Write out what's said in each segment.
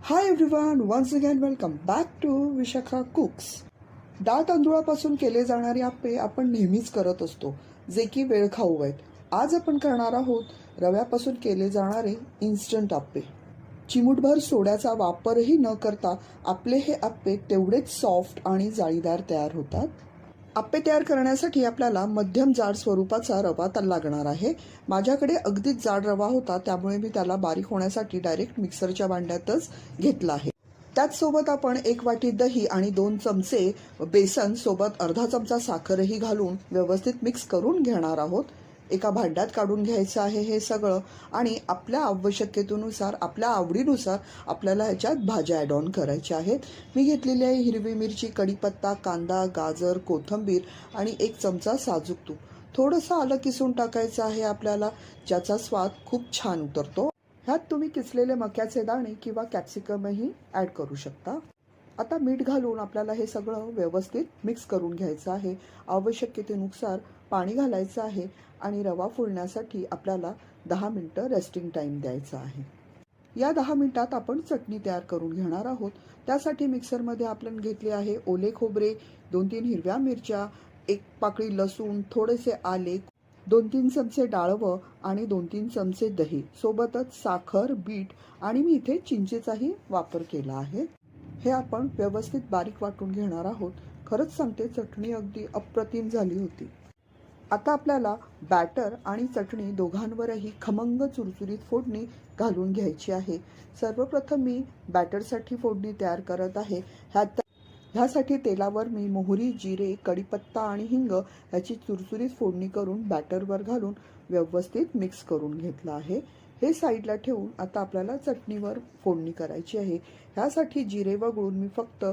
High everyone, once again welcome back to Vishakha Cooks. डाळ तांदूळापासून केले जाणारे आप्पे आपण नेहमीच करत असतो, जे की वेळखाऊ आहेत. आज आपण करणार आहोत रव्यापासून केले जाणारे इन्स्टंट आप्पे. चिमूटभर सोड्याचा वापरही न करता आपले हे आप्पे तेवढेच सॉफ्ट आणि जाळीदार तयार होतात. आप्पे तयार करण्यासाठी आपल्याला मध्यम जाड स्वरूपाचा रवा लागणार आहे. माझ्याकडे अगदीच जाड रवा होता, त्यामुळे मी त्याला बारीक होण्यासाठी डायरेक्ट मिक्सरच्या भांड्यातच घेतला आहे. त्याचसोबत आपण 1 वाटी दही आणि 2 चमचे बेसन सोबत अर्धा चमचा साखरही घालून व्यवस्थित मिक्स करून घेणार आहोत. एका भांड्यात काढून घ्यायचं आहे हे सगळं आणि आपल्या आवश्यकतेनुसार, आपल्या आवडीनुसार आपल्याला ह्याच्यात भाज्या ॲड ऑन करायच्या आहेत. मी घेतलेली आहे हिरवी मिरची, कढीपत्ता, कांदा, गाजर, कोथिंबीर आणि 1 चमचा साजूक तूप. थोडंसं आलं किसून टाकायचं आहे आपल्याला, ज्याचा स्वाद खूप छान उतरतो. ह्यात तुम्ही किसलेले मक्याचे दाणे किंवा कॅप्सिकमही ॲड करू शकता. आता मीठ घालून आपल्याला हे सगळं व्यवस्थित मिक्स करून घ्यायचं आहे. आवश्यकतेनुसार पाणी घालायचं आहे आणि रवा फुलण्यासाठी आपल्याला 10 मिनटं रेस्टिंग टाईम द्यायचा आहे. या 10 मिनिटात आपण चटणी तयार करून घेणार आहोत. त्यासाठी मिक्सरमध्ये आपण घेतले आहे ओले खोबरे, 2-3 हिरव्या मिरच्या, 1 पाकळी लसूण, थोडेसे आले, 2-3 चमचे डाळवं आणि 2-3 चमचे दही, सोबतच साखर, बीट आणि मी इथे चिंचेचाही वापर केला आहे. हे आपण व्यवस्थित बारीक वाटून घेणार आहोत. खरंच सांगते, चटणी अगदी अप्रतिम झाली होती. आता आपल्याला बॅटर आणि चटणी दोघांवरही खमंग चुरचुरीत फोडणी घालून घ्यायची आहे. सर्वप्रथम मी बॅटरसाठी फोडणी तयार करत आहे. ह्यासाठी तेलावर मी मोहरी, जिरे, कढीपत्ता आणि हिंग ह्याची चुरचुरीत फोडणी करून बॅटरवर घालून व्यवस्थित मिक्स करून घेतलं आहे. हे साईडला ठेवून आता आपल्याला चटणीवर फोडणी करायची आहे. ह्यासाठी जिरे वगळून मी फक्त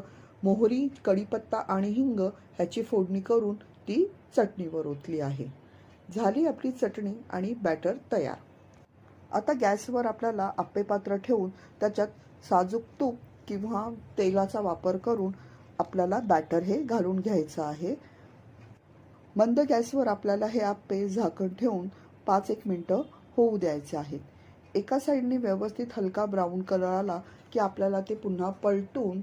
मोहरी, कढीपत्ता आणि हिंग ह्याची फोडणी करून ती चटणीवर ओतली आहे. झाली आपली चटणी आणि बॅटर तयार. आता गॅसवर आपल्याला आप्पे पात्र ठेवून त्याच्यात साजूक तूप किंवा तेलाचा वापर करून आपल्याला बॅटर हे घालून घ्यायचं आहे. मंद गॅसवर आपल्याला हे आप्पे झाकण ठेवून 5-1 मिनटं होऊ द्यायचे आहेत. एका साईडने व्यवस्थित हलका ब्राऊन कलर आला की आपल्याला ते पुन्हा पलटून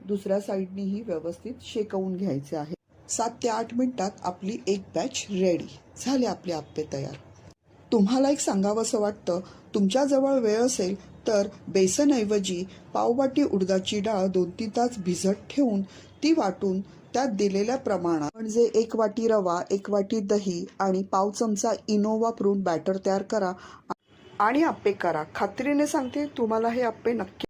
दुसऱ्या साईडनेही व्यवस्थित शेकवून घ्यायचे आहे. 7 ते 8 मिनिटात आपली एक बॅच रेडी झाली. आपले आप्पे तयार. तुम्हाला एक सांगावंसं वाटतं, तुमच्याजवळ वेळ असेल तर बेसनऐवजी पाववाटी उडदाची डाळ 2-3 तास भिजत ठेवून ती वाटून त्यात दिलेल्या प्रमाणात, म्हणजे 1 वाटी रवा, 1 वाटी दही आणि पाव चमचा इनो वापरून बॅटर तयार करा आणि आप्पे करा. खात्रीने सांगते, तुम्हाला हे आप्पे नक्की